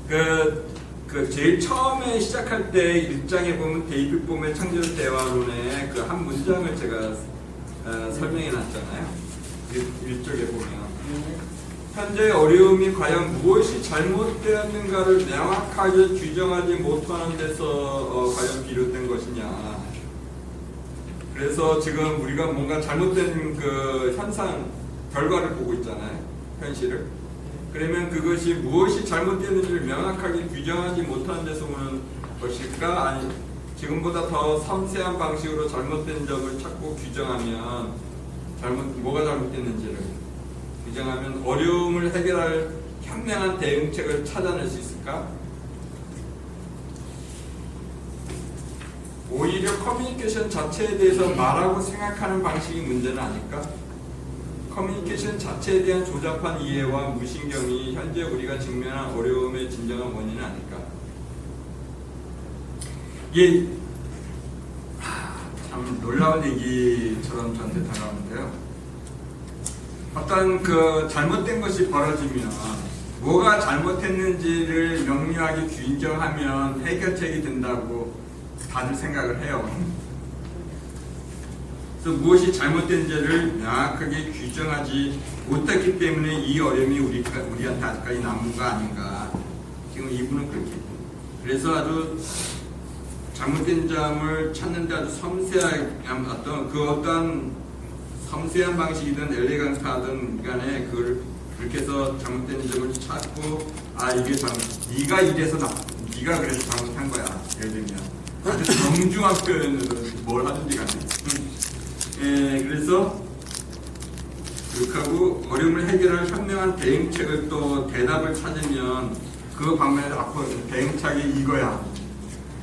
제일 처음에 시작할 때 1장에 보면 데이빗 봄의 창조적 대화론의 그 한 문장을 제가 설명해 놨잖아요. 1쪽에 보면 현재 어려움이 과연 무엇이 잘못되었는가를 명확하게 규정하지 못하는 데서 과연 비롯된 것이냐. 그래서 지금 우리가 뭔가 잘못된 그 현상, 결과를 보고 있잖아요. 현실을. 그러면 그것이 무엇이 잘못되는지를 명확하게 규정하지 못하는 데서 오는 것일까? 아니, 지금보다 더 섬세한 방식으로 잘못된 점을 찾고 규정하면 뭐가 잘못됐는지를 규정하면 어려움을 해결할 현명한 대응책을 찾아낼 수 있을까? 오히려 커뮤니케이션 자체에 대해서 말하고 생각하는 방식이 문제는 아닐까? 커뮤니케이션 자체에 대한 조잡한 이해와 무신경이 현재 우리가 직면한 어려움의 진정한 원인은 아닐까? 이게 참 놀라운 얘기처럼 저한테 다가오는데요. 어떤 그 잘못된 것이 벌어지면 뭐가 잘못했는지를 명료하게 규정하면 해결책이 된다고 다들 생각을 해요. 그래서 무엇이 잘못된지를 명확하게 규정하지 못했기 때문에 이 어려움이 우리한테 아직까지 남은 거 아닌가. 지금 이분은 그렇게. 그래서 아주 잘못된 점을 찾는데 아주 섬세하게 어떤 섬세한 방식이든 엘레강스하든 간에 그걸 그렇게 해서 잘못된 점을 찾고 이게 네가 이래서 네가 그래서 잘못한 거야. 예를 들면 아주 정중한 표현으로 뭘 하든지 간에 그래서 그렇게 하고 어려움을 해결할 현명한 대응책을 또 대답을 찾으면 그 방면에 앞으로 대응책이 이거야.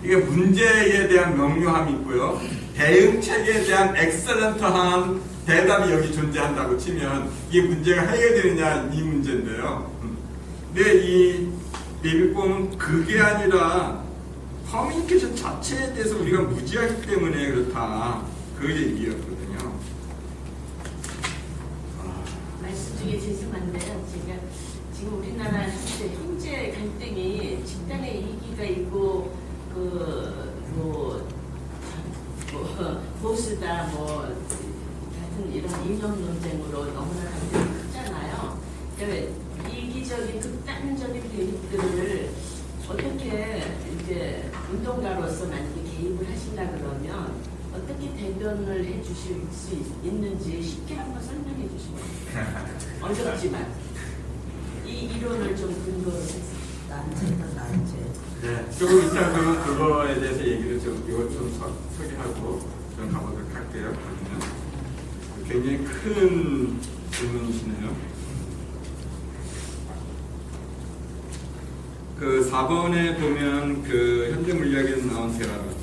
이게 문제에 대한 명료함이 있고요. 대응책에 대한 엑셀런트한 대답이 여기 존재한다고 치면 이게 문제가 해결되느냐 이 문제인데요. 근데 이 데이빗 봄은 그게 아니라 커뮤니케이션 자체에 대해서 우리가 무지하기 때문에 그렇다. 그 얘기였거든요. 말씀 중에 죄송한데요. 제가 지금 우리나라 현재 갈등이 집단의 이기가 있고 보수다 같은 이런 이념 논쟁으로 너무나 갈등이 크잖아요. 그러니까 이기적인 극단적인 대립들을 어떻게 이제 운동가로서 만약에 개입을 하신다 그러면 어떻게 대변을 해주실 수 있는지 쉽게 한번 설명해 주시면 어렵지만 이 이론을 좀 근거로 해서 난제 네, 조금 이따 그러면 그거에 대해서 얘기를 좀 소개하고 좀 가보도록 할게요. 그러면 굉장히 큰 질문이시네요. 그 4번에 보면 그 현대 물리학에서 나온 대화가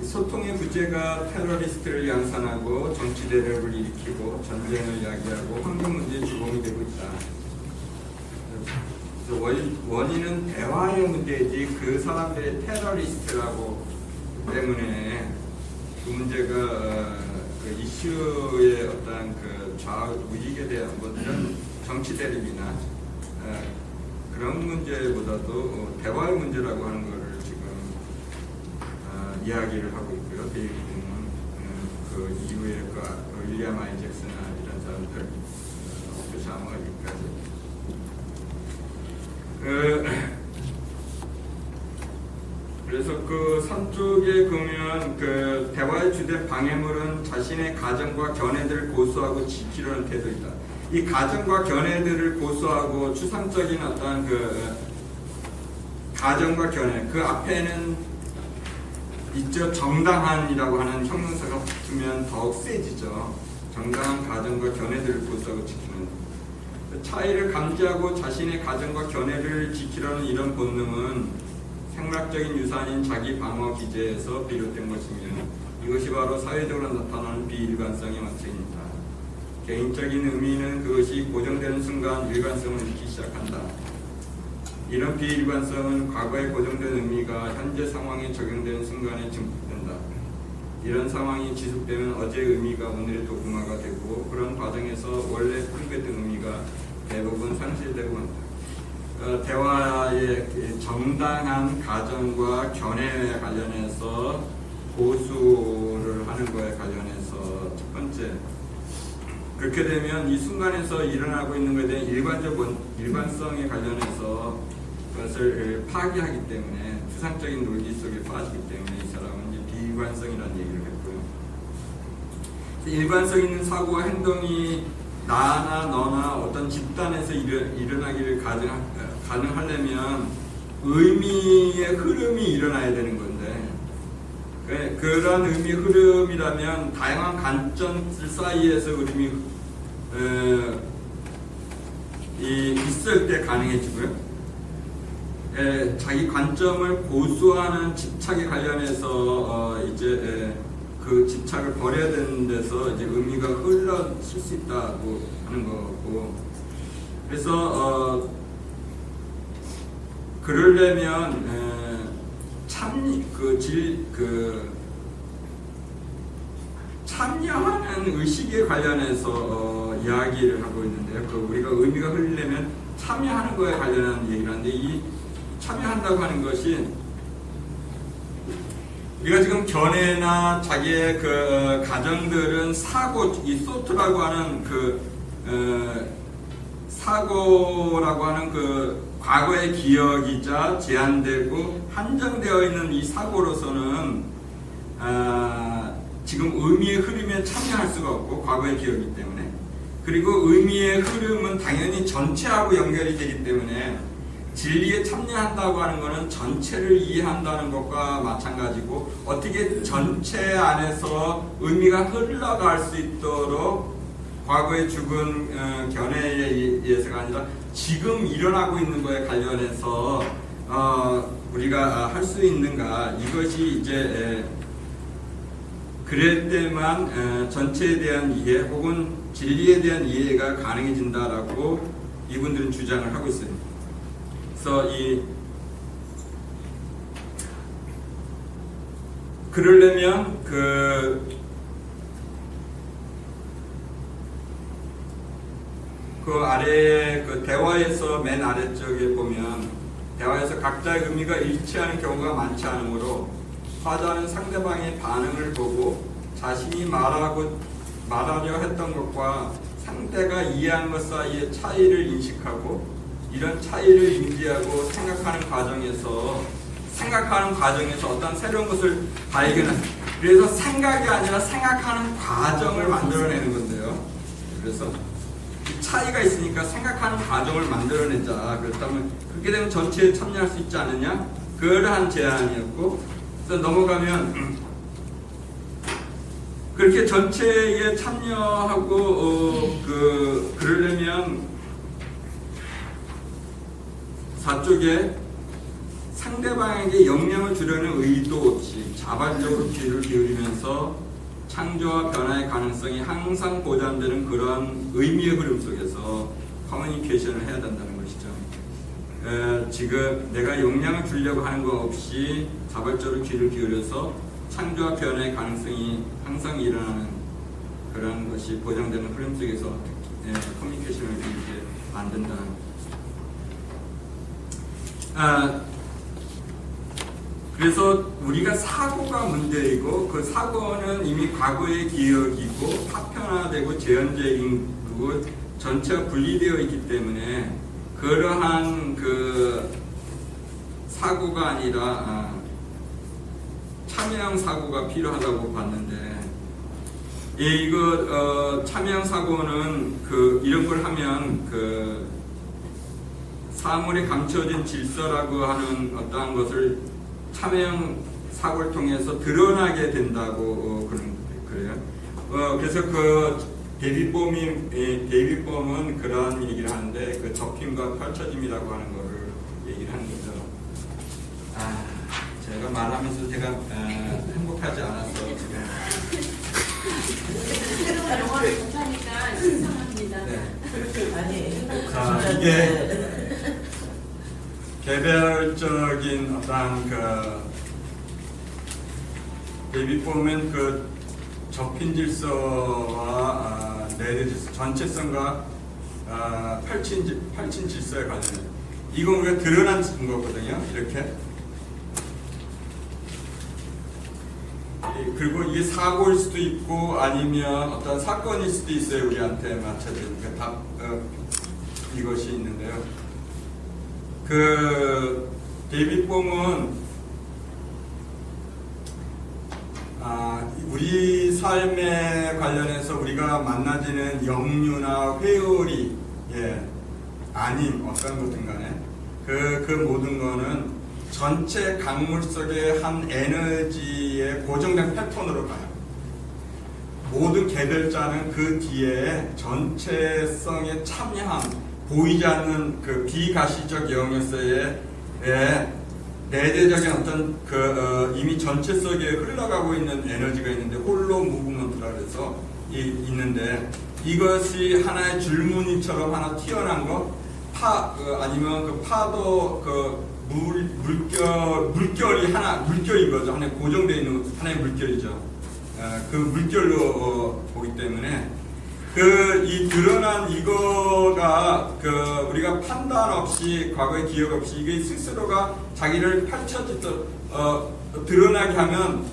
소통의 부재가 테러리스트를 양산하고 정치 대립을 일으키고 전쟁을 야기하고 환경 문제의 주범이 되고 있다. 원인은 대화의 문제이지 그 사람들의 테러리스트라고 때문에 그 문제가 그 이슈의 어떤 그 좌우익에 대한 이런 정치 대립이나 그런 문제보다도 대화의 문제라고 하는 것을 지금 이야기를 하고 있고요. 데이비드는 그 이후에 그 윌리엄 아이잭스나 이런 사람들, 샤머 여기까지. 그래서 그 3쪽에 보면 그 대화의 주된 방해물은 자신의 가정과 견해들을 고수하고 지키려는 태도이다. 이 가정과 견해들을 고수하고 추상적인 어떤 그 가정과 견해 그 앞에는 있죠. 정당한이라고 하는 형용사가 붙으면 더욱 세지죠. 정당한 가정과 견해들을 고수하고 지키는 차이를 감지하고 자신의 가정과 견해를 지키려는 이런 본능은 생물학적인 유산인 자기 방어 기제에서 비롯된 것이며 이것이 바로 사회적으로 나타나는 비일관성의 원천입니다. 개인적인 의미는 그것이 고정되는 순간 일관성을 잃기 시작한다. 이런 비일관성은 과거에 고정된 의미가 현재 상황에 적용되는 순간에 증폭된다. 이런 상황이 지속되면 어제의 의미가 오늘의 도구화가 되고 그런 과정에서 원래 포함됐던 의미가 대부분 상실되고 있다. 대화의 정당한 가정과 견해에 관련해서 고수를 하는 거에 관련해서 첫 번째, 그렇게 되면 이 순간에서 일어나고 있는 것에 대한 일관성에 관련해서 그것을 파기하기 때문에 추상적인 논리 속에 빠지기 때문에 이 사람은 이제 비일관성이라는 얘기를 했고요. 일관성 있는 사고와 행동이 나나 너나 어떤 집단에서 일어나기를 가능하려면 의미의 흐름이 일어나야 되는 건데, 그런 의미 흐름이라면 다양한 관점 사이에서 흐름이 있을 때 가능해지고요. 자기 관점을 고수하는 집착에 관련해서 이제 그 집착을 버려야 되는 데서 이제 의미가 흘러칠 수 있다고 하는 거고, 그래서 그러려면 참여하는 의식에 관련해서 이야기를 하고 있는데요. 우리가 의미가 흘리려면 참여하는 거에 관련한 얘기를 하는데, 이 참여한다고 하는 것이 우리가 지금 견해나 자기의 그 가정들은 이 소트라고 하는 사고라고 하는 과거의 기억이자 제한되고 한정되어 있는 이 사고로서는 지금 의미의 흐름에 참여할 수가 없고, 과거의 기억이기 때문에, 그리고 의미의 흐름은 당연히 전체하고 연결이 되기 때문에 진리에 참여한다고 하는 것은 전체를 이해한다는 것과 마찬가지고, 어떻게 전체 안에서 의미가 흘러갈 수 있도록 과거의 죽은 견해에 의해서가 아니라 지금 일어나고 있는 거에 관련해서 우리가 할 수 있는가, 이것이 이제 그럴 때만 전체에 대한 이해 혹은 진리에 대한 이해가 가능해진다라고 이분들은 주장을 하고 있어요. 그래서 그러려면 그 아래 대화에서 맨 아래쪽에 보면, 대화에서 각자의 의미가 일치하는 경우가 많지 않으므로 화자는 상대방의 반응을 보고 자신이 말하려 했던 것과 상대가 이해한 것 사이의 차이를 인식하고, 이런 차이를 인지하고 생각하는 과정에서 어떤 새로운 것을 발견합니다. 그래서 생각이 아니라 생각하는 과정을 만들어내는 건데요. 그래서 차이가 있으니까 생각하는 과정을 만들어내자. 그렇다면 그렇게 되면 전체에 참여할 수 있지 않느냐? 그러한 제안이었고, 그래서 넘어가면 그렇게 전체에 참여하고 그러려면 사쪽에 상대방에게 영향을 주려는 의도 없이 자발적으로 귀를 기울이면서 창조와 변화의 가능성이 항상 보장되는 그런 의미의 흐름 속에서 커뮤니케이션을 해야 된다는 것이죠. 지금 내가 영향을 주려고 하는 것 없이 자발적으로 귀를 기울여서 창조와 변화의 가능성이 항상 일어나는 그런 것이 보장되는 흐름 속에서 커뮤니케이션을 이렇게 만든다는 것. 그래서 우리가 사고가 문제이고, 그 사고는 이미 과거의 기억이고 파편화되고 재현적이고 전체가 분리되어 있기 때문에 그러한 사고가 아니라 참여형 사고가 필요하다고 봤는데, 참여형 사고는 이런 걸 하면 사물에 감춰진 질서라고 하는 어떠한 것을 참여형 사고를 통해서 드러나게 된다고 그래요. 그래서 데이빗 봄은 그런 얘기를 하는데, 접힘과 펼쳐짐이라고 하는 거를 얘기를 하는 거죠. 제가 말하면서 제가 행복하지 않았어 지금. 새로운 영화를 못하니까 신선합니다. 네. 아니, 이게 개별적인 어떤 데이빗 봄은 접힌 질서와 내드 질서, 전체성과 펼친 질서에 관련해. 이건 우리가 드러난 거거든요. 이렇게. 그리고 이게 사고일 수도 있고 아니면 어떤 사건일 수도 있어요. 우리한테 맞춰진 이것이 있는데요. 데이빗 봄은 우리 삶에 관련해서 우리가 만나지는 역류나 회오리, 아님 어떤 것든 간에 그 모든 거는 전체 강물 속의 한 에너지의 고정된 패턴으로 가요. 모든 개별자는 그 뒤에 전체성에 참여한 보이지 않는 그 비가시적 영역에서의 내재적인 어떤 이미 전체 속에 흘러가고 있는 에너지가 있는데 홀로 무브먼트라 그래서 있는데 이것이 하나의 줄무늬처럼 하나 튀어난 거 아니면 그 파도 물결이 물결인 거죠. 하나의 고정되어 있는 하나의 물결이죠. 그 물결로 보기 때문에 이 드러난 이거가 우리가 판단 없이 과거의 기억 없이 이게 스스로가 자기를 드러나게 하면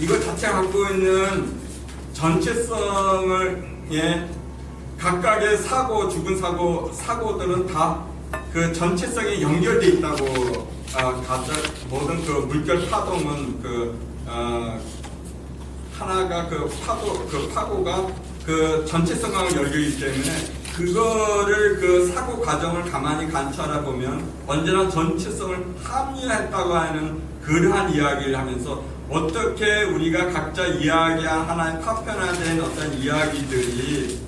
이거 자체가 갖고 있는 전체성을 각각의 죽은 사고들은 다 그 전체성에 연결되어 있다고 모든 그 물결 파동은 하나가 파고가 그 전체성과 연결이기 때문에 그거를 그 사고 과정을 가만히 관찰해 보면 언제나 전체성을 합리화했다고 하는 그러한 이야기를 하면서 어떻게 우리가 각자 이야기한 하나의 파편화된 어떤 이야기들이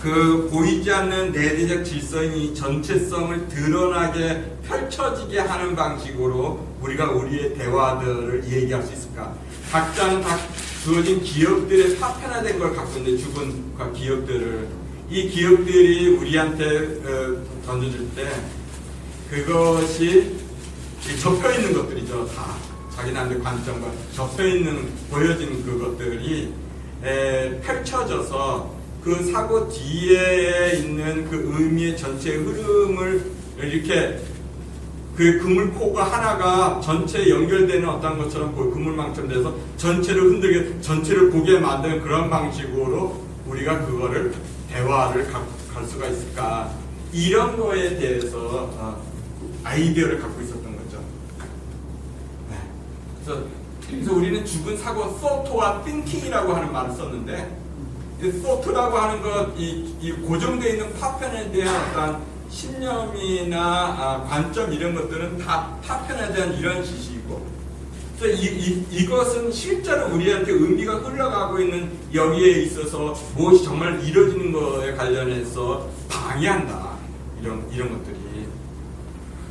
그 보이지 않는 내재적 질서의 전체성을 드러나게 펼쳐지게 하는 방식으로 우리가 우리의 대화들을 얘기할 수 있을까? 각자는 다 주어진 기억들의 파편화된 걸 갖고 있는데 죽은 기억들을 이 기억들이 우리한테 던져줄 때 그것이 접혀 있는 것들이죠. 다 자기네한테 관점과 접혀 있는 보여지는 그것들이 펼쳐져서 그 사고 뒤에 있는 그 의미의 전체 흐름을 이렇게 그 그물코가 하나가 전체에 연결되는 어떤 것처럼 그물망처럼 돼서 전체를 흔들게 전체를 보게 만드는 그런 방식으로 우리가 그거를 대화를 갈 수가 있을까 이런 거에 대해서 아이디어를 갖고 있었던 거죠. 그래서 우리는 죽은 사고 thought와 thinking이라고 하는 말을 썼는데 thought라고 하는 것, 이 고정되어 있는 파편에 대한 어떤 신념이나 관점 이런 것들은 다 파편에 대한 이런 지식이고, 그래서 이것은 실제로 우리한테 의미가 흘러가고 있는 여기에 있어서 무엇이 정말 이루어지는 것에 관련해서 방해한다. 이런 것들이.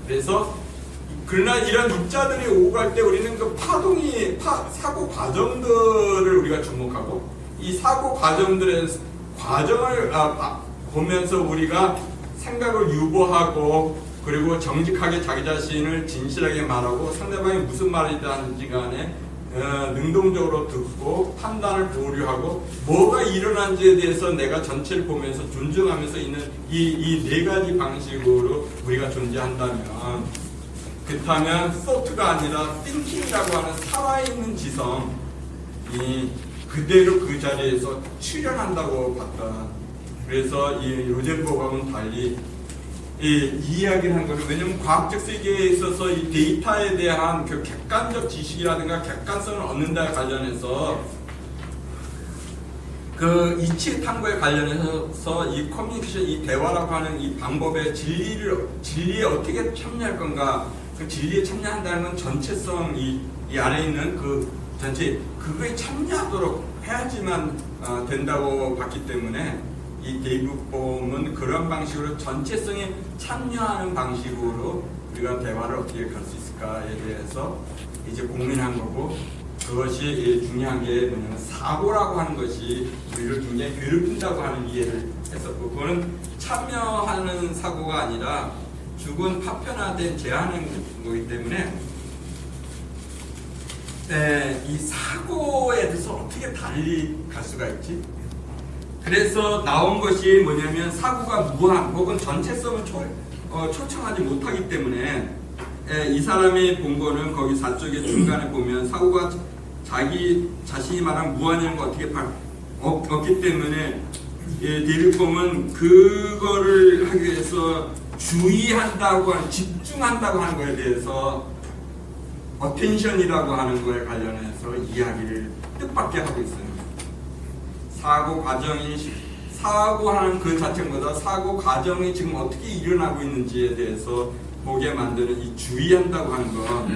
그래서 그러나 이런 입자들이 오고 갈 때 우리는 그 사고 과정들을 우리가 주목하고 이 사고 과정들의 과정을 보면서 우리가 생각을 유보하고 그리고 정직하게 자기 자신을 진실하게 말하고 상대방이 무슨 말이든지 간에 능동적으로 듣고 판단을 보류하고 뭐가 일어난지에 대해서 내가 전체를 보면서 존중하면서 있는 이 네 가지 방식으로 우리가 존재한다면 그렇다면 thought가 아니라 thinking이라고 하는 살아있는 지성이 그대로 그 자리에서 출현한다고 봤다. 그래서 이 로젠버그하고는 달리 이 이야기를 한 거는 왜냐하면 과학적 세계에 있어서 이 데이터에 대한 그 객관적 지식이라든가 객관성을 얻는 데 관련해서 그 이치 탐구에 관련해서 이 커뮤니케이션, 이 대화라고 하는 이 방법의 진리에 어떻게 참여할 건가? 그 진리에 참여한다는 건 전체성 이 안에 있는 그 전체 그거에 참여하도록 해야지만 된다고 봤기 때문에 이 데이빗 봄은 그런 방식으로 전체성에 참여하는 방식으로 우리가 대화를 어떻게 갈 수 있을까에 대해서 이제 고민한 거고 그것이 중요한 게 뭐냐면 사고라고 하는 것이 우리를 굉장히 괴롭힌다고 하는 이해를 했었고 그거는 참여하는 사고가 아니라 죽은 파편화된 제한된 거기 때문에 이 사고에 대해서 어떻게 달리 갈 수가 있지? 그래서 나온 것이 뭐냐면 사고가 무한 혹은 전체성을 초청하지 못하기 때문에 이 사람이 본 거는 거기 4쪽의 중간에 보면 사고가 자기 자신이 말한 무한이라는 거 어떻게 없기 때문에 데뷔폼은 그거를 하기 위해서 주의한다고 하는 집중한다고 하는 거에 대해서 어텐션이라고 하는 거에 관련해서 이야기를 뜻밖의 하고 있어요. 사고 과정이 사고하는 그 자체보다 사고 과정이 지금 어떻게 일어나고 있는지에 대해서 보게 만드는 이 주의한다고 하는 것,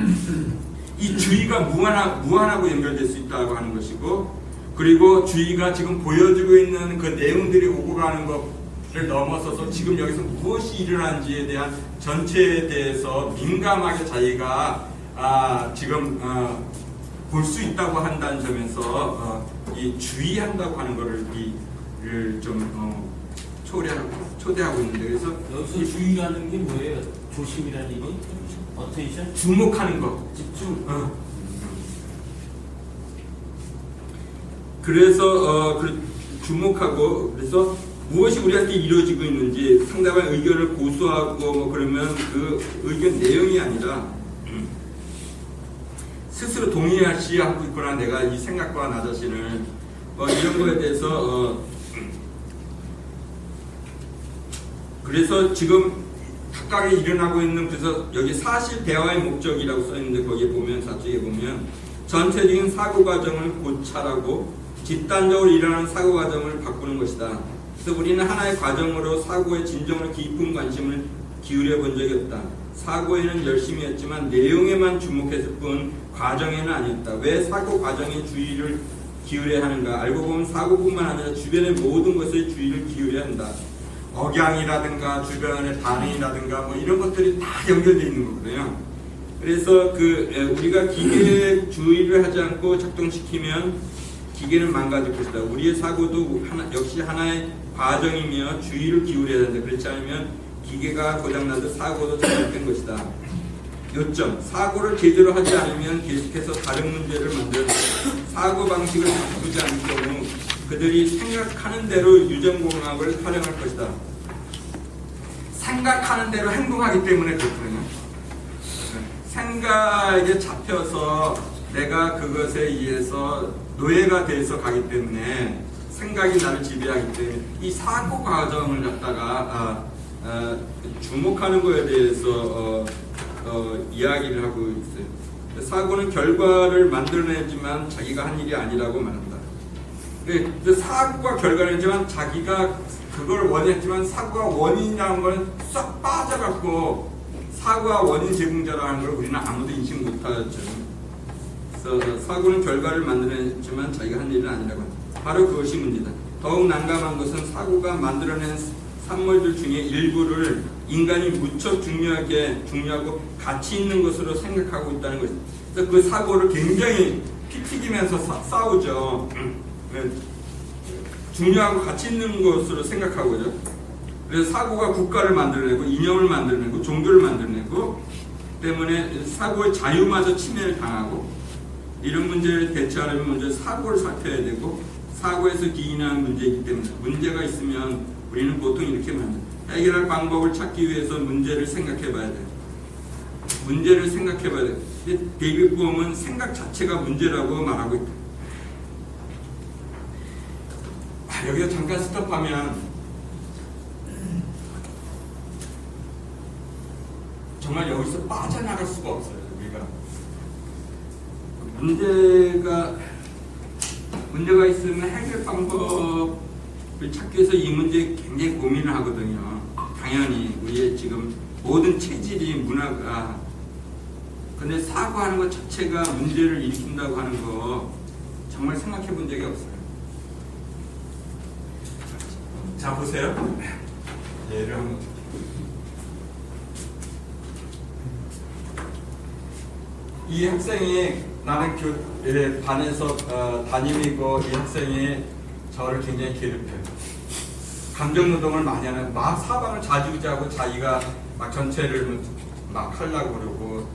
이 주의가 무한하고 연결될 수 있다고 하는 것이고, 그리고 주의가 지금 보여주고 있는 그 내용들이 오고 가는 것을 넘어서서 지금 여기서 무엇이 일어나는지에 대한 전체에 대해서 민감하게 자기가 지금 볼 수 있다고 한다는 점에서 이 주의한다고 하는 것을 좀 초대하고 있는데, 그래서 여기서 주의라는 게 뭐예요? 조심이라는 얘기? 어텐션? 주목하는 것, 집중. 그래서 주목하고, 그래서 무엇이 우리한테 이루어지고 있는지 상대방의 의견을 고수하고 뭐 그러면 그 의견 내용이 아니라 스스로 동의하고 있거나 내가 이 생각과 나 자신을 이런 거에 대해서 그래서 지금 각각에 일어나고 있는, 그래서 여기 사실 대화의 목적이라고 써 있는데 거기에 보면 4쪽에 보면 전체적인 사고 과정을 고찰하고 집단적으로 일어나는 사고 과정을 바꾸는 것이다. 그래서 우리는 하나의 과정으로 사고에 진정으로 깊은 관심을 기울여 본 적이 없다. 사고에는 열심히 했지만 내용에만 주목했을 뿐 과정에는 아니었다. 왜 사고 과정에 주의를 기울여야 하는가? 알고 보면 사고뿐만 아니라 주변의 모든 것에 주의를 기울여야 한다. 억양이라든가 주변의 반응이라든가 뭐 이런 것들이 다 연결되어 있는 거거든요. 그래서 우리가 기계에 주의를 하지 않고 작동시키면 기계는 망가질 것이다. 우리의 사고도 역시 하나의 과정이며 주의를 기울여야 한다. 그렇지 않으면 기계가 고장나도 사고도 잘못된 것이다. 요점, 사고를 제대로 하지 않으면 계속해서 다른 문제를 만들어 사고 방식을 바꾸지 않을 경우 그들이 생각하는 대로 유전공학을 활용할 것이다. 생각하는 대로 행동하기 때문에 그렇거든요. 생각에 잡혀서 내가 그것에 의해서 노예가 돼서 가기 때문에 생각이 나를 지배하기 때문에 이 사고 과정을 갖다가 주목하는 것에 대해서 이야기를 하고 있어요. 사고는 결과를 만들어내지만 자기가 한 일이 아니라고 말한다. 사고가 결과이지만 자기가 그걸 원했지만 사고가 원인이라는 걸 쏙 빠져갖고 사고가 원인 제공자라는 걸 우리는 아무도 인식 못하죠. 그래서 사고는 결과를 만들어내지만 자기가 한 일은 아니라고 합니다. 바로 그것이 문제다. 더욱 난감한 것은 사고가 만들어낸 산물들 중에 일부를 인간이 무척 중요하고 가치 있는 것으로 생각하고 있다는 것입니다. 그래서 그 사고를 굉장히 피 튀기면서 싸우죠. 중요하고 가치 있는 것으로 생각하고요. 그래서 사고가 국가를 만들어내고 이념을 만들어내고 종교를 만들어내고 때문에 사고의 자유마저 침해를 당하고, 이런 문제를 대처하려면 먼저 사고를 살펴야 되고 사고에서 기인하는 문제이기 때문에 문제가 있으면 우리는 보통 이렇게 말합니다. 해결할 방법을 찾기 위해서 문제를 생각해 봐야 돼요. 문제를 생각해 봐야 돼요. 데이비드 보험은 생각 자체가 문제라고 말하고 있다. 여기서 잠깐 스톱하면 정말 여기서 빠져나갈 수가 없어요. 우리가 문제가 있으면 해결 방법을 찾기 위해서 이 문제에 굉장히 고민을 하거든요. 당연히 우리의 지금 모든 체질이 문화가, 근데 사고하는 것 자체가 문제를 일으킨다고 하는 거 정말 생각해 본 적이 없어요. 자 보세요. 예를 한번 이 학생이 나는 반에서 담임이고 이 학생이 저를 굉장히 괴롭혀요. 감정노동을 많이 하는, 막 사방을 좌지우지하고 자기가 막 전체를 막 하려고 그러고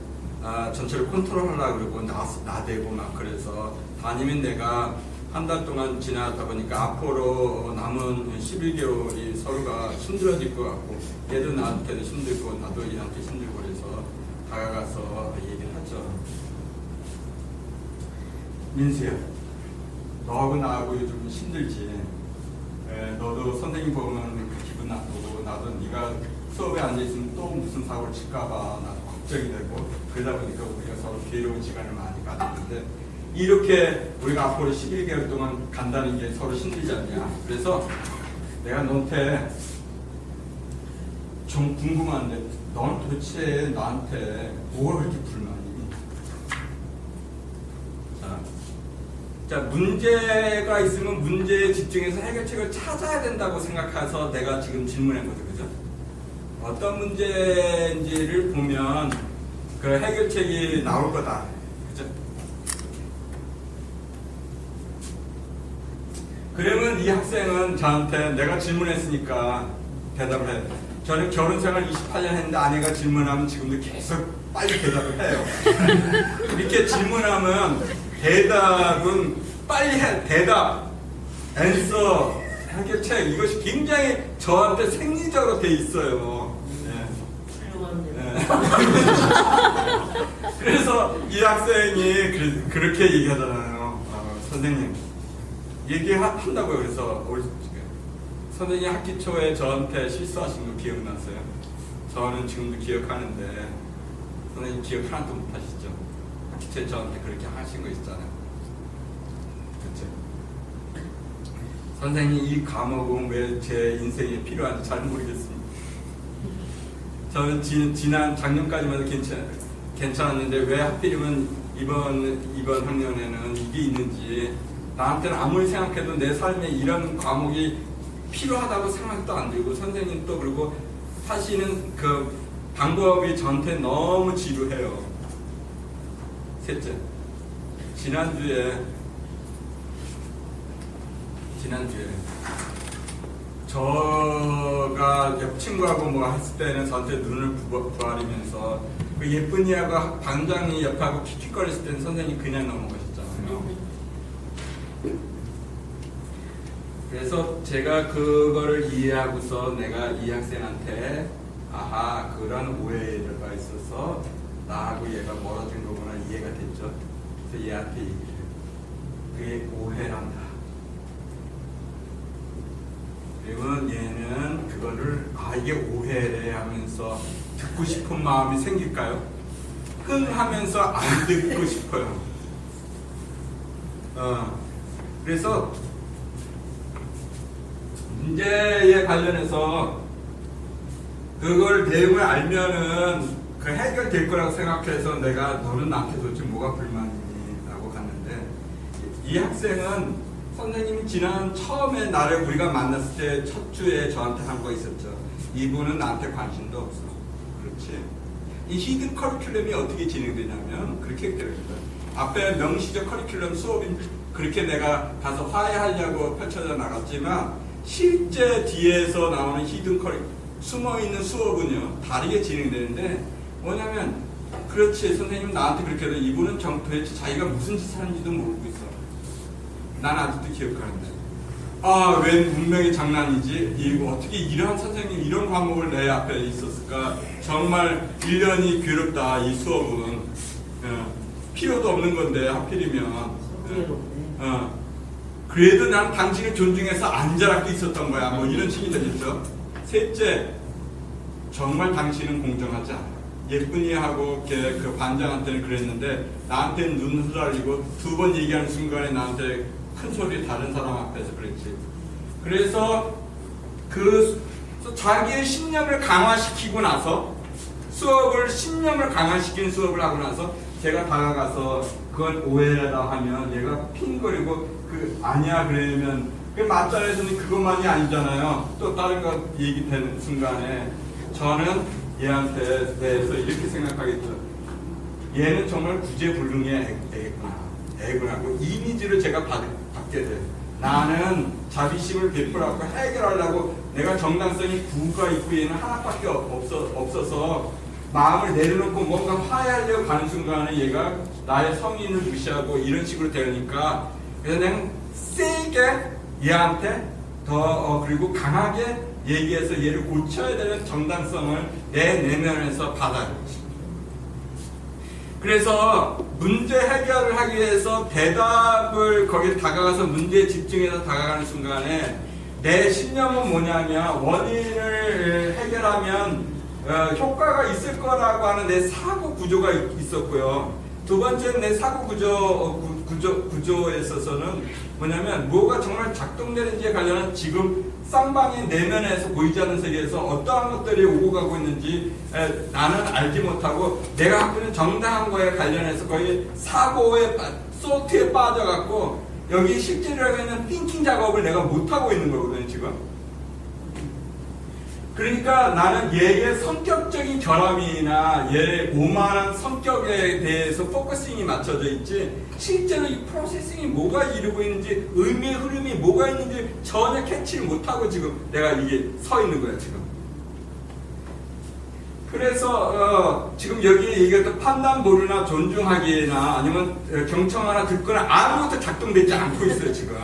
전체를 컨트롤하려고 그러고 나대고 막, 그래서 담임인 내가 한 달 동안 지나다 보니까 앞으로 남은 11개월이 서로가 힘들어질 것 같고 얘도 나한테도 힘들고 나도 얘한테 힘들고 그래서 다가가서 얘기를 하죠. 민수야, 너하고 나하고 요즘 힘들지. 너도 선생님 보면 기분 나쁘고 나도 네가 수업에 앉아있으면 또 무슨 사고를 칠까봐 나도 걱정이 되고 그러다 보니까 우리가 서로 괴로운 시간을 많이 가졌는데 이렇게 우리가 앞으로 11개월 동안 간다는 게 서로 힘들지 않냐. 그래서 내가 너한테 좀 궁금한데 넌 도대체 나한테 뭐가 그렇게 불만이니? 자, 문제가 있으면 문제에 집중해서 해결책을 찾아야 된다고 생각해서 내가 지금 질문한 거죠. 그죠? 어떤 문제인지를 보면 그 해결책이 나올 거다. 그죠? 그러면 이 학생은 저한테 내가 질문했으니까 대답을 해요. 저는 결혼 생활 28년 했는데 아내가 질문하면 지금도 계속 빨리 대답을 해요. 이렇게 질문하면 대답은 빨리 해. 대답, 앤서, 해결책 이것이 굉장히 저한테 생리적으로 돼 있어요. 훌륭한데. 그래서 이 학생이 그렇게 얘기하잖아요. 선생님 얘기한다고요. 그래서 우리 선생님 학기 초에 저한테 실수하신 거 기억나세요? 저는 지금도 기억하는데 선생님 기억 하나도 못 하시죠? 학기 초에 저한테 그렇게 하신 거 있잖아요. 그렇죠? 선생님 이 과목은 왜 제 인생에 필요한지 잘 모르겠습니다. 저는 지난 작년까지만 해도 괜찮았는데 왜 하필이면 이번 학년에는 이게 있는지 나한테는 아무리 생각해도 내 삶에 이런 과목이 필요하다고 생각도 안 들고 선생님 또 그리고 하시는 그 방법이 저한테 너무 지루해요. 셋째, 지난주에 저가 옆 친구하고 뭐 했을 때는 저한테 눈을 부아리면서 그 예쁜 이하고 반장이 옆하고 킥킥거렸을 때는 선생님이 그냥 넘어가셨잖아요. 그래서 제가 그거를 이해하고서 내가 이 학생한테 아하 그런 오해가 있어서 나하고 얘가 멀어진 거구나 이해가 됐죠. 그래서 얘한테 얘기를 해요. 그게 오해란다. 그러면 얘는 그거를 이게 오해래 하면서 듣고 싶은 마음이 생길까요? 흥하면서 안 듣고 싶어요. 그래서 문제에 관련해서 그걸 내용을 알면은 그 해결될 거라고 생각해서 내가 너는 나한테 도대체 뭐가 불만이니? 라고 갔는데 이 학생은 선생님이 지난 처음에 나를 우리가 만났을 때 첫 주에 저한테 한 거 있었죠. 이분은 나한테 관심도 없어. 그렇지. 이 히든 커리큘럼이 어떻게 진행되냐면 그렇게 되어있다. 앞에 명시적 커리큘럼 수업인 그렇게 내가 가서 화해하려고 펼쳐져 나갔지만 실제 뒤에서 나오는 히든 숨어있는 수업은요 다르게 진행되는데 뭐냐면 그렇지 선생님 나한테 그렇게 해도 이분은 도대체 자기가 무슨 짓을 하는지도 모르고 있어. 난 아직도 기억하는데 웬 분명히 장난이지 이거 어떻게 이런 선생님 이런 과목을 내 앞에 있었을까. 정말 1년이 괴롭다. 이 수업은 필요도 없는 건데 하필이면 그래도 난 당신을 존중해서 앉아라고 있었던 거야. 뭐 이런 식이 되겠죠. 셋째, 정말 당신은 공정하지 않아. 예쁜이하고 그 반장한테는 그랬는데 나한테는 눈 후달리고 두 번 얘기하는 순간에 나한테 큰 소리 다른 사람 앞에서 그랬지. 그래서 자기의 신념을 강화시키고 나서 신념을 강화시키는 수업을 하고 나서 제가 다가가서 그건 오해라다 하면 얘가 핑거리고 아니야 그러면 맞자에서는 그것만이 아니잖아요. 또 다른 거 얘기되는 순간에 저는 얘한테 대해서 이렇게 생각하겠죠. 얘는 정말 구제불능의 애구나. 그 이미지를 제가 받게 돼. 나는 자비심을 베풀라고 해결하려고 내가 정당성이 9가 있고 얘는 하나밖에 없어서 마음을 내려놓고 뭔가 화해하려고 가는 순간에 얘가 나의 성인을 무시하고 이런 식으로 되니까 그래서 내가 세게 얘한테 더 그리고 강하게 얘기해서 얘를 고쳐야 되는 정당성을 내 내면에서 받아야 되지. 그래서 문제 해결을 하기 위해서 대답을 거기에 다가가서 문제에 집중해서 다가가는 순간에 내 신념은 뭐냐면 원인을 해결하면 효과가 있을 거라고 하는 내 사고 구조가 있었고요. 두 번째는 내 사고 구조에 있어서는 뭐냐면 뭐가 정말 작동되는지에 관련한 지금 쌍방의 내면에서 보이지 않는 세계에서 어떠한 것들이 오고 가고 있는지 나는 알지 못하고 내가 갖고 있는 정당한 거에 관련해서 거의 사고의 소트에 빠져갖고 여기 실제로 있는 띵킹 작업을 내가 못하고 있는 거거든요 지금. 그러니까 나는 얘의 성격적인 결함이나 얘의 오만한 성격에 대해서 포커싱이 맞춰져 있지 실제로 이 프로세싱이 뭐가 이루고 있는지 의미의 흐름이 뭐가 있는지 전혀 캐치를 못하고 지금 내가 이게 서 있는 거야 지금. 그래서 지금 여기 얘기했던 판단 모르나 존중하기나 아니면 경청하나 듣거나 아무것도 작동되지 않고 있어요 지금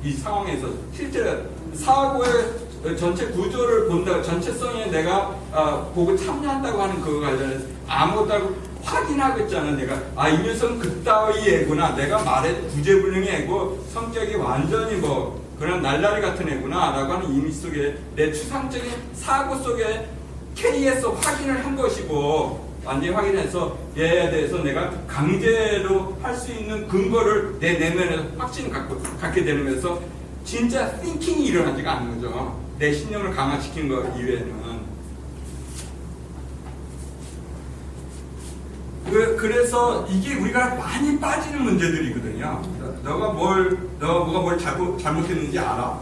이 상황에서. 실제로 사고의 전체 구조를 본다고 전체성에 내가 보고 참여한다고 하는 그거 관련해서 아무것도 하고 확인하고 있잖아. 내가 이 녀석은 그따위 애구나. 내가 말해 구제불능의 애고 성격이 완전히 뭐 그런 날라리 같은 애구나 라고 하는 이미 속에 내 추상적인 사고 속에 K에서 확인을 한 것이고 완전히 확인해서 얘에 대해서 내가 강제로 할 수 있는 근거를 내 내면에서 확신을 갖게 되면서 진짜 띵킹이 일어나지가 않는 거죠. 내 신념을 강화시킨 것 이외에는. 그래서 이게 우리가 많이 빠지는 문제들이거든요. 너가 뭘 잘못했는지 알아.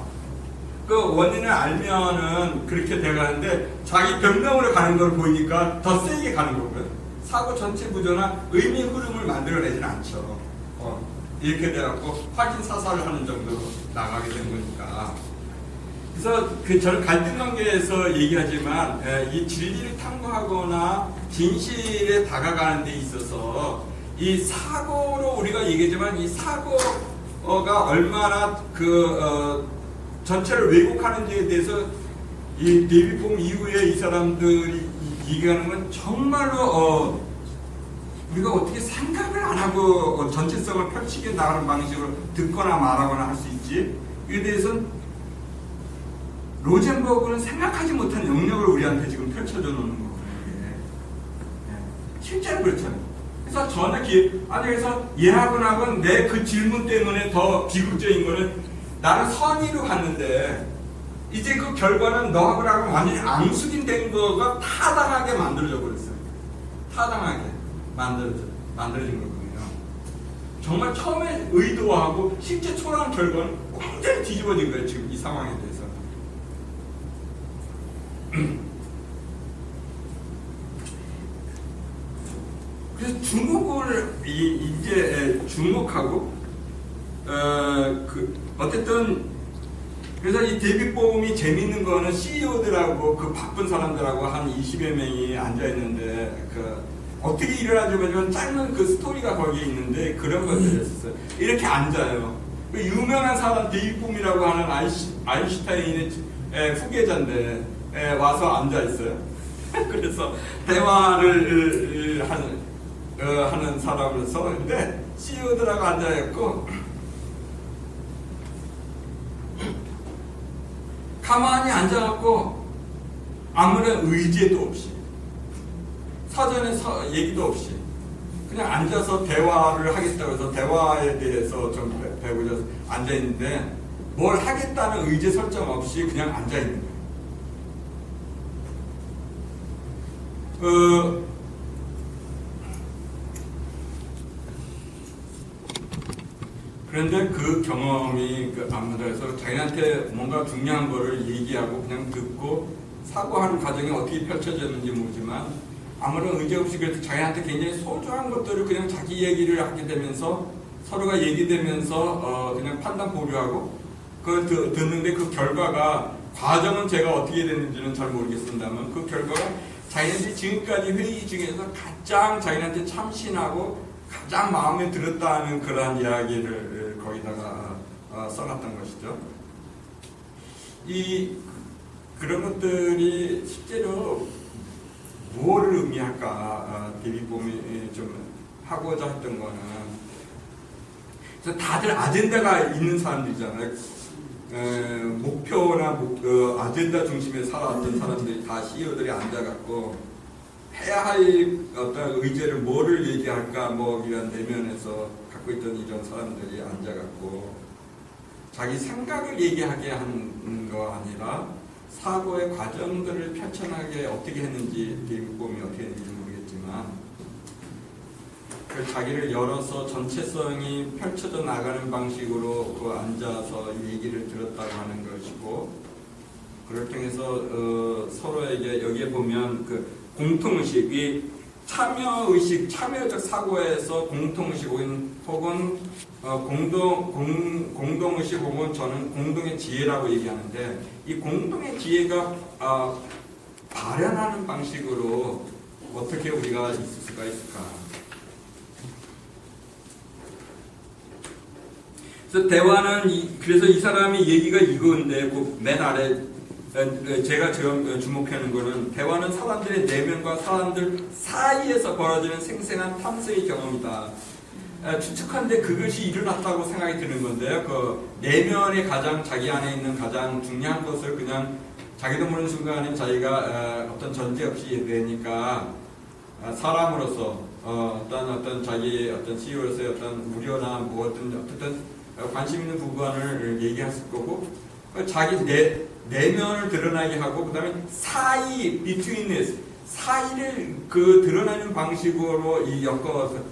그 원인을 알면은 그렇게 돼가는데 자기 변명으로 가는 걸 보이니까 더 세게 가는 거고요. 사고 전체 구조나 의미 흐름을 만들어내진 않죠. 이렇게 돼갖고 확인 사살을 하는 정도로 나가게 된 거니까. 그래서 저는 갈등 관계에서 얘기하지만 이 진리를 탐구하거나 진실에 다가가는 데 있어서 이 사고로 우리가 얘기하지만 이 사고가 얼마나 전체를 왜곡하는지에 대해서 이 데이비드 봄 이후에 이 사람들이 얘기하는 건 정말로 우리가 어떻게 생각을 안 하고 전체성을 펼치게 나가는 방식으로 듣거나 말하거나 할 수 있지? 이에 대해서는 로젠버그는 생각하지 못한 영역을 우리한테 지금 펼쳐져 놓는 거거든요. 실제로 그렇잖아요. 그래서 전혀 그래서 얘하고는 내 그 질문 때문에 더 비극적인 거는 나는 선의로 갔는데 이제 그 결과는 너하고는 완전히 앙숙인된 거가 타당하게 만들어져 버렸어요. 타당하게 만들어진 거거든요. 정말 처음에 의도하고 실제 초라한 결과는 완전히 뒤집어진 거예요. 지금 이 상황에 대해서. 그래서 주목을 이제 주목하고 어쨌든 그래서 이 데이비드 봄이 재밌는 거는 CEO들하고 그 바쁜 사람들하고 한 20여 명이 앉아 있는데 어떻게 일어나지 모르지만 짧은 그 스토리가 거기에 있는데 그런 것들이 있었어요. 이렇게 앉아요. 그 유명한 사람 데이비드 봄이라고 하는 아인슈타인의 후계자인데 와서 앉아 있어요. 그래서 대화를 하는 사람으로서 근데 CEO들하고 앉아 있고 가만히 앉아갖고 아무런 의제도 없이 사전에 얘기도 없이 그냥 앉아서 대화를 하겠다고 해서 대화에 대해서 좀 배우려서 앉아있는데 뭘 하겠다는 의제 설정 없이 그냥 앉아있는 거예요. 그런데 그 경험이 아무래도 자기한테 뭔가 중요한 거를 얘기하고 그냥 듣고 사고하는 과정이 어떻게 펼쳐졌는지 모르지만 아무런 의제 없이 그래도 자기한테 굉장히 소중한 것들을 그냥 자기 얘기를 하게 되면서 서로가 얘기되면서 그냥 판단 보류하고 그걸 듣는데 그 결과가 과정은 제가 어떻게 됐는지는 잘 모르겠습니다만 그 결과가 자기한테 지금까지 회의 중에서 가장 자기한테 참신하고 가장 마음에 들었다는 그러한 이야기를 거기다가 써놨던 것이죠. 그런 것들이 실제로 무엇을 의미할까 대비봄이 좀 하고자 했던 거는, 그래서 다들 아젠다가 있는 사람들이잖아요. 목표나 아젠다 중심에 살아왔던 사람들이 다 CEO들이 앉아갖고 해야 할 어떤 의제를 뭐를 얘기할까 뭐 이런 내면에서 갖고 있던 이런 사람들이 앉아갖고 자기 생각을 얘기하게 하는 거 아니라 사고의 과정들을 펼쳐나가게 어떻게 했는지 대비봄이 어떻게 했는지 모르겠지만 그 자기를 열어서 전체성이 펼쳐져 나가는 방식으로 그 앉아서 얘기를 들었다고 하는 것이고, 그걸 통해서 서로에게 여기에 보면 그 공통의식, 이 참여의식, 참여적 사고에서 공통의식 혹은 공동의식 혹은 저는 공동의 지혜라고 얘기하는데, 이 공동의 지혜가 발현하는 방식으로 어떻게 우리가 있을 수가 있을까? 그래서 대화는 그래서 이 사람이 얘기가 이건데 그 맨 아래 제가 지금 주목하는 거는 대화는 사람들의 내면과 사람들 사이에서 벌어지는 생생한 탐색의 경험이다. 추측한데 그것이 일어났다고 생각이 드는 건데요. 그 내면의 가장 자기 안에 있는 가장 중요한 것을 그냥 자기도 모르는 순간에 자기가 어떤 전제 없이 내니까 사람으로서 어떤 자기 어떤 CEO로서의 어떤 우려나 뭐 어떤 관심 있는 부분을 얘기했을 거고, 자기 내면을 드러나게 하고, 그 다음에 사이, betweenness, 사이를 그 드러나는 방식으로 엮어서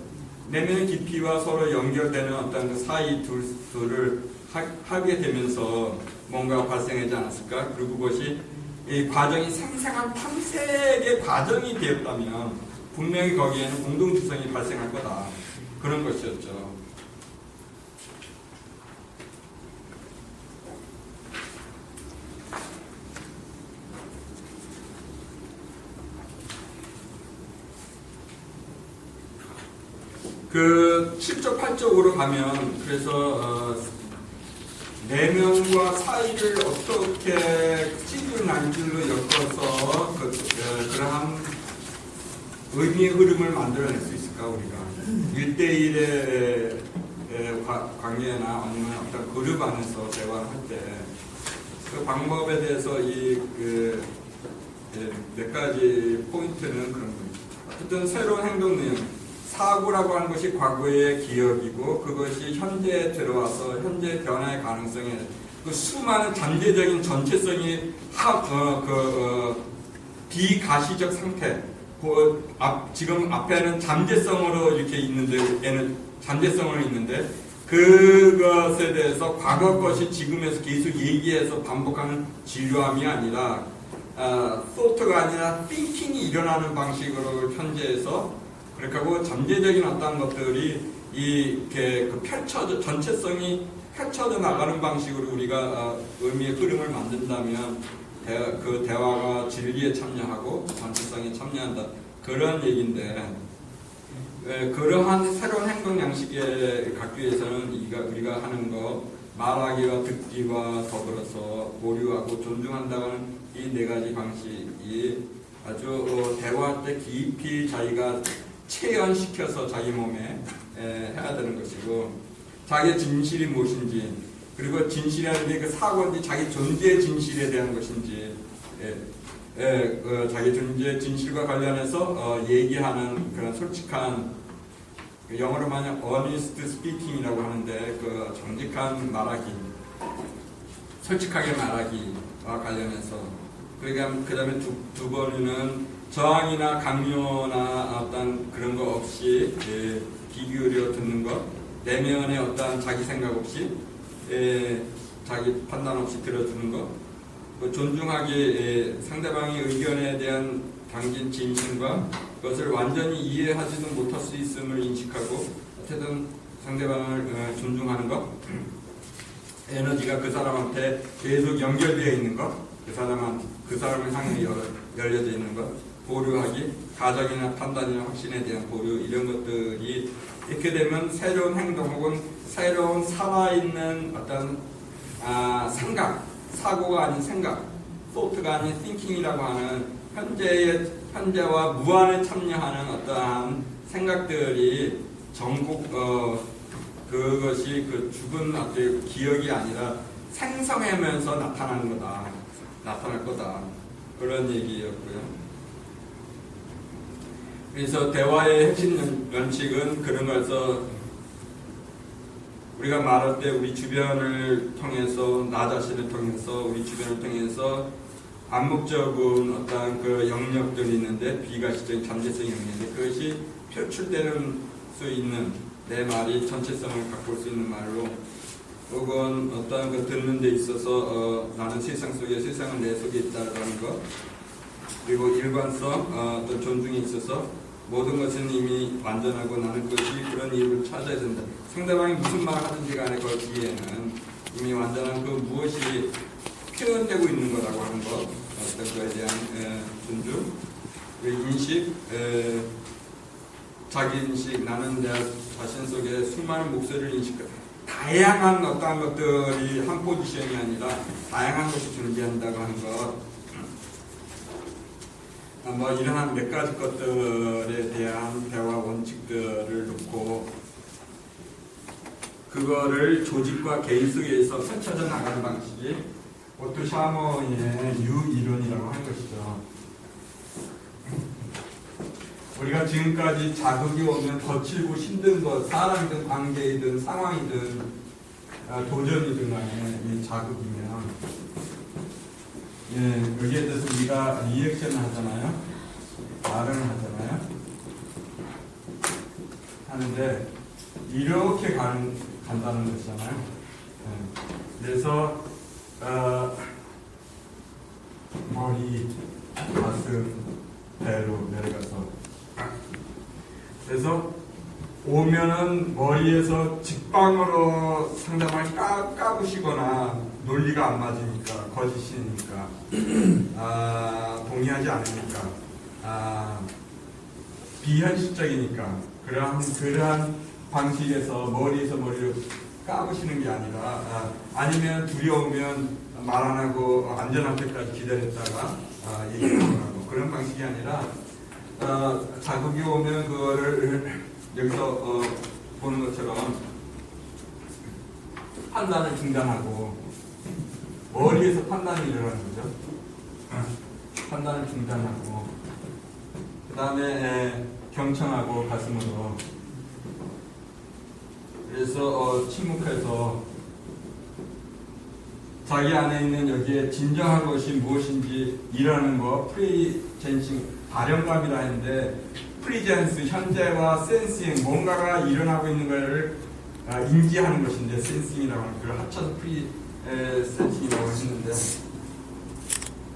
내면의 깊이와 서로 연결되는 어떤 그 사이 둘을 하게 되면서 뭔가 발생하지 않았을까? 그리고 그것이 이 과정이 생생한 탐색의 과정이 되었다면 분명히 거기에는 공동주성이 발생할 거다. 그런 것이었죠. 그 7쪽 8쪽으로 가면 그래서 내면과 사이를 어떻게 찌줄 난줄로 엮어서 그러한 의미의 흐름을 만들어낼 수 있을까? 우리가 1대1의 관계나 아니면 어떤 그룹 안에서 대화를 할 때 그 방법에 대해서 몇 가지 포인트는 그런 거죠. 어쨌든 새로운 행동 내용, 사고라고 하는 것이 과거의 기억이고 그것이 현재에 들어와서 현재 변화의 가능성에 그 수많은 잠재적인 전체성이 비가시적 상태, 지금 앞에는 잠재성으로 이렇게 있는데 얘는 잠재성으로 있는데 그것에 대해서 과거 것이 지금에서 계속 얘기해서 반복하는 지루함이 아니라 thought가 아니라 thinking이 일어나는 방식으로 현재에서 그렇게 하고 잠재적인 어떤 것들이 그 전체성이 펼쳐져 나가는 방식으로 우리가 의미의 흐름을 만든다면 그 대화가 진리에 참여하고 전체성에 참여한다. 그런 얘기인데 그러한 새로운 행동 양식에 갖기 위해서는 우리가 하는 거 말하기와 듣기와 더불어서 보류하고 존중한다는 이 네 가지 방식이 아주 대화할 때 깊이 자기가 체현시켜서 자기 몸에 해야 되는 것이고 자기의 진실이 무엇인지 그리고 진실이라는 게 그 사고인지 자기 존재의 진실에 대한 것인지 자기 존재의 진실과 관련해서 얘기하는 그런 솔직한 영어로 말하면 honest speaking이라고 하는데 그 정직한 말하기 솔직하게 말하기와 관련해서 그러니까 그 다음에 두 번은 저항이나 강요나 어떤 그런 거 없이 귀 기울여 듣는 것, 내면의 어떤 자기 생각 없이 자기 판단 없이 들어주는 것, 존중하게 상대방의 의견에 대한 당긴 진심과 그것을 완전히 이해하지도 못할 수 있음을 인식하고 어쨌든 상대방을 존중하는 것, 에너지가 그 사람한테 계속 연결되어 있는 것, 그 사람을 향해 열려져 있는 것, 보류하기, 가정이나 판단이나 확신에 대한 보류 이런 것들이 이렇게 되면 새로운 행동 혹은 새로운 살아있는 어떤 생각, 사고가 아닌 생각, thought가 아닌 thinking이라고 하는 현재와 무한에 참여하는 어떠한 생각들이 전국 그것이 그 죽은 어떤 기억이 아니라 생성하면서 나타날 거다 그런 얘기였고요. 그래서 대화의 핵심 원칙은 그런 거에서 우리가 말할 때 우리 주변을 통해서 나 자신을 통해서 우리 주변을 통해서 암묵적인 어떤 그 영역들이 있는데 비가시적인 잠재성이 있는데 그것이 표출되는 수 있는 내 말이 전체성을 갖고 올 수 있는 말로 혹은 어떤 그 듣는 데 있어서 나는 세상 속에 세상은 내 속에 있다라는 것 그리고 일관성 어떤 존중에 있어서 모든 것은 이미 완전하고 나는 그것이 그런 이유를 찾아야 된다. 상대방이 무슨 말을 하든지 간에 그 뒤에는 이미 완전한 그 무엇이 표현되고 있는 거라고 하는 것 어떤 거에 대한 존중 인식 자기인식 나는 내 자신 속에 수많은 목소리를 인식하고 다양한 어떠한 것들이 한 포지션이 아니라 다양한 것을 존재한다고 하는 것 뭐 이러한 몇 가지 것들에 대한 대화 원칙들을 놓고 그거를 조직과 개인 속에서 펼쳐져 나가는 방식이 오토 샤머의 유이론이라고 하는 것이죠. 우리가 지금까지 자극이 오면 거칠고 힘든 것, 사람이든 관계이든 상황이든 도전이든 간에 이 자극이면 여기에 대해서 우리가 리액션을 하잖아요. 말을 하잖아요. 하는데 이렇게 간다는 것이잖아요. 그래서 머리, 가슴, 배로 내려가서 그래서 오면은 머리에서 직방으로 상대방이 까부시거나 논리가 안 맞으니까 거짓이니까 동의하지 않으니까 비현실적이니까 그러한 방식에서 머리에서 머리를 까부시는 게 아니라 아니면 두려우면 말 안 하고 안전할 때까지 기다렸다가 얘기하고 그런 방식이 아니라 자극이 오면 그거를 여기서 보는 것처럼 판단을 중단하고 머리에서 판단이 일어나는 거죠. 판단을 중단하고 그 다음에 경청하고 가슴으로 그래서 침묵해서 자기 안에 있는 여기에 진정한 것이 무엇인지 일하는 거 프리젠싱 발현감이라 했는데 프리젠스 현재와 센싱 뭔가가 일어나고 있는 것을 인지하는 것인데 센싱이라고 하는 그걸 합쳐서 프리센싱이라고 했는데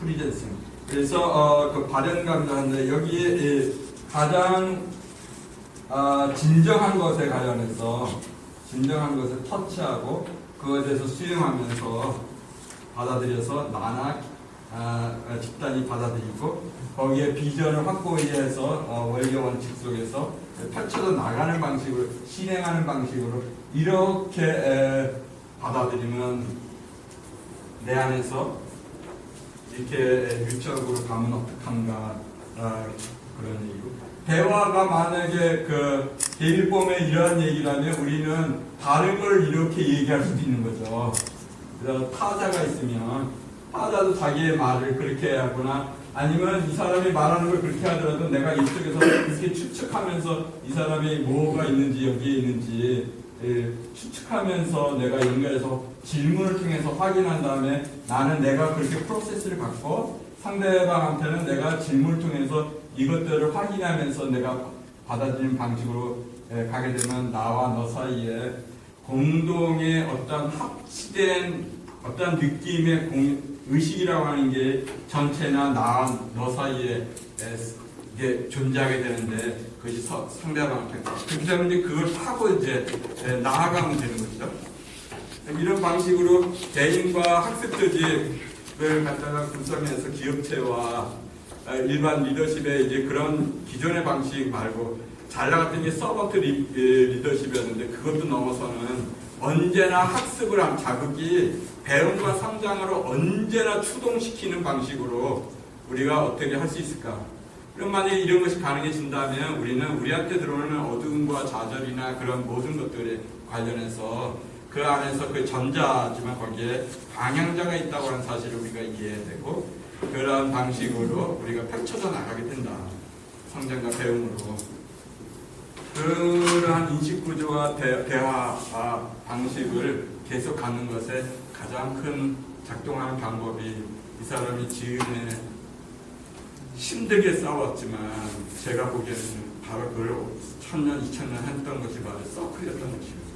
프리젠싱 그래서 그 발현감이라 하는데 여기에 가장 진정한 것에 관련해서 진정한 것을 터치하고 그것에 대해서 수용하면서 받아들여서 나나 집단이 받아들이고 거기에 비전을 확보해서 원리 원칙 속에서 펼쳐져 나가는 방식으로 실행하는 방식으로 이렇게 받아들이면 내 안에서 이렇게 유적으로 가면 어떡한가 그런 얘기고 대화가 만약에 그 대일범의 이러한 얘기라면 우리는 다른 걸 이렇게 얘기할 수도 있는 거죠. 그래서 타자가 있으면 타자도 자기의 말을 그렇게 하거나 아니면 이 사람이 말하는 걸 그렇게 하더라도 내가 이쪽에서 이렇게 추측하면서 이 사람이 뭐가 있는지 여기에 있는지 추측하면서 내가 연결해서 질문을 통해서 확인한 다음에 나는 내가 그렇게 프로세스를 갖고 상대방한테는 내가 질문을 통해서 이것들을 확인하면서 내가 받아들이는 방식으로 가게 되면 나와 너 사이에 공동의 어떤 합치된 어떤 느낌의 의식이라고 하는 게 전체나 나와 너 사이에 이게 존재하게 되는데 그것이 상대방한테 그렇기 때문에 그걸 타고 이제 나아가면 되는 거죠. 이런 방식으로 개인과 학습 조직을 갖다가 구성해서 기업체와 일반 리더십의 이제 그런 기존의 방식 말고 잘 나갔던 게 서번트 리더십이었는데 그것도 넘어서는 언제나 학습을 한 자극이 배움과 성장을 언제나 추동시키는 방식으로 우리가 어떻게 할 수 있을까? 그럼 만약에 이런 것이 가능해진다면 우리는 우리한테 들어오는 어두움과 좌절이나 그런 모든 것들에 관련해서 그 안에서 그 전자지만 거기에 방향자가 있다고 하는 사실을 우리가 이해해야 되고 그런 방식으로 우리가 펼쳐져 나가게 된다. 성장과 배움으로. 그러한 인식구조와 대화 방식을 계속 갖는 것에 가장 큰 작동하는 방법이 이 사람이 지금에 힘들게 싸웠지만 제가 보기에는 바로 그걸 1000년, 2000년 했던 것이 바로 서클이었던 것입니다.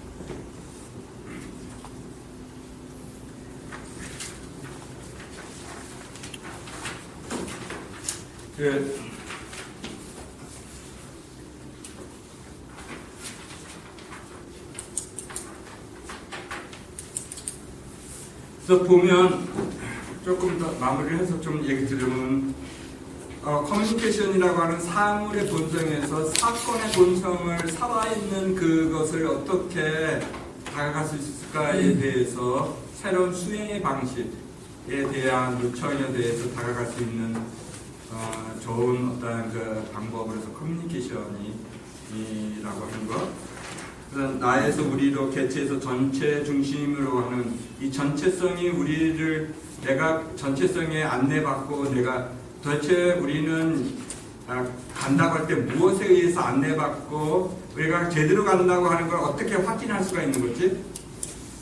그래서 보면 조금 더 마무리를 해서 좀 얘기 들으면 커뮤니케이션이라고 하는 사물의 본성에서 사건의 본성을 살아있는 그것을 어떻게 다가갈 수 있을까에 대해서 새로운 수행의 방식에 대한 요청에 대해서 다가갈 수 있는 좋은 어떤 그 방법으로서 커뮤니케이션이라고 하는 것. 나에서 우리로 개체에서 전체 중심으로 하는 이 전체성이 우리를 내가 전체성에 안내받고 내가 도대체 우리는 간다고 할 때 무엇에 의해서 안내받고 우리가 제대로 간다고 하는 걸 어떻게 확인할 수가 있는 거지?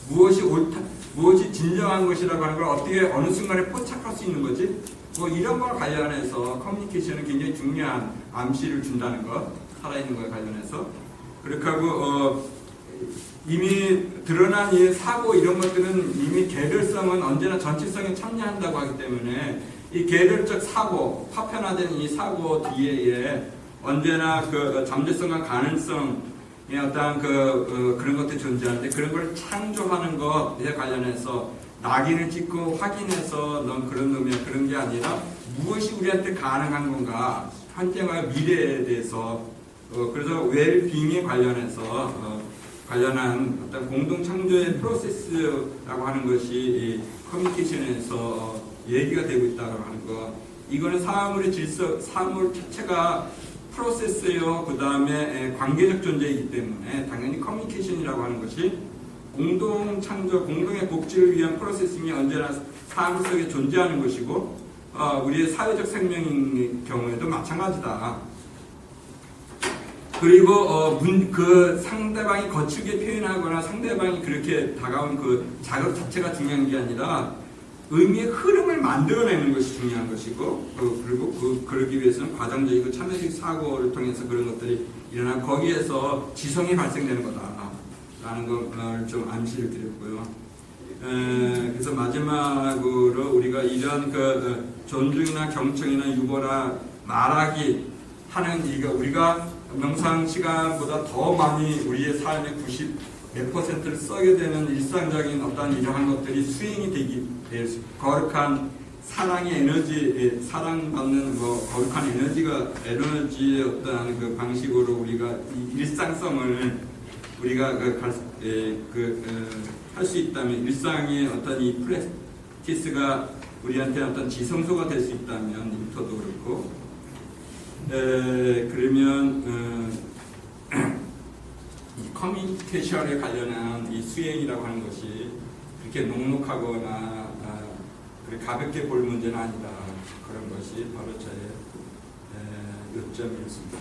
무엇이 옳다, 무엇이 진정한 것이라고 하는 걸 어떻게 어느 순간에 포착할 수 있는 거지? 뭐 이런 걸 관련해서 커뮤니케이션은 굉장히 중요한 암시를 준다는 것, 살아있는 거에 관련해서. 그렇게 하고 이미 드러난 이 사고 이런 것들은 이미 개별성은 언제나 전체성에 참여한다고 하기 때문에 이 개별적 사고, 파편화된 이 사고 뒤에 언제나 그 잠재성과 가능성의 어떤 그런 것들이 존재하는데 그런 걸 창조하는 것에 관련해서 낙인을 찍고 확인해서 넌 그런 놈이야 그런 게 아니라 무엇이 우리한테 가능한 건가 현재와 미래에 대해서 그래서 웰빙에 관련해서 관련한 어떤 공동 창조의 프로세스라고 하는 것이 이 커뮤니케이션에서 얘기가 되고 있다고 하는 것. 이거는 사물의 질서, 사물 자체가 프로세스요. 그 다음에 관계적 존재이기 때문에 당연히 커뮤니케이션이라고 하는 것이 공동 창조, 공동의 복지를 위한 프로세싱이 언제나 사물 속에 존재하는 것이고 우리의 사회적 생명인 경우에도 마찬가지다. 그리고 그 상대방이 거칠게 표현하거나 상대방이 그렇게 다가온 그 자극 자체가 중요한 게 아니라 의미의 흐름을 만들어내는 것이 중요한 것이고 그리고 그러기 위해서는 과정적이고 참여적 사고를 통해서 그런 것들이 일어나 거기에서 지성이 발생되는 거다라는 걸 좀 암시를 드렸고요. 그래서 마지막으로 우리가 이런 그 존중이나 경청이나 유보나 말하기 하는 이거 우리가 명상 시간보다 더 많이 우리의 삶의 90몇 %를 써게 되는 일상적인 어떤 이러한 것들이 수행이 되기 위해서 거룩한 사랑의 에너지, 사랑받는 거룩한 에너지의 어떤 그 방식으로 우리가 이 일상성을 우리가 할 수 있다면 일상의 어떤 이 프랙티스가 우리한테 어떤 지성소가 될 수 있다면 일터도 그렇고 그러면 이 커뮤니케이션에 관련한 이 수행이라고 하는 것이 그렇게 녹록하거나 가볍게 볼 문제는 아니다. 그런 것이 바로 저의 요점이었습니다.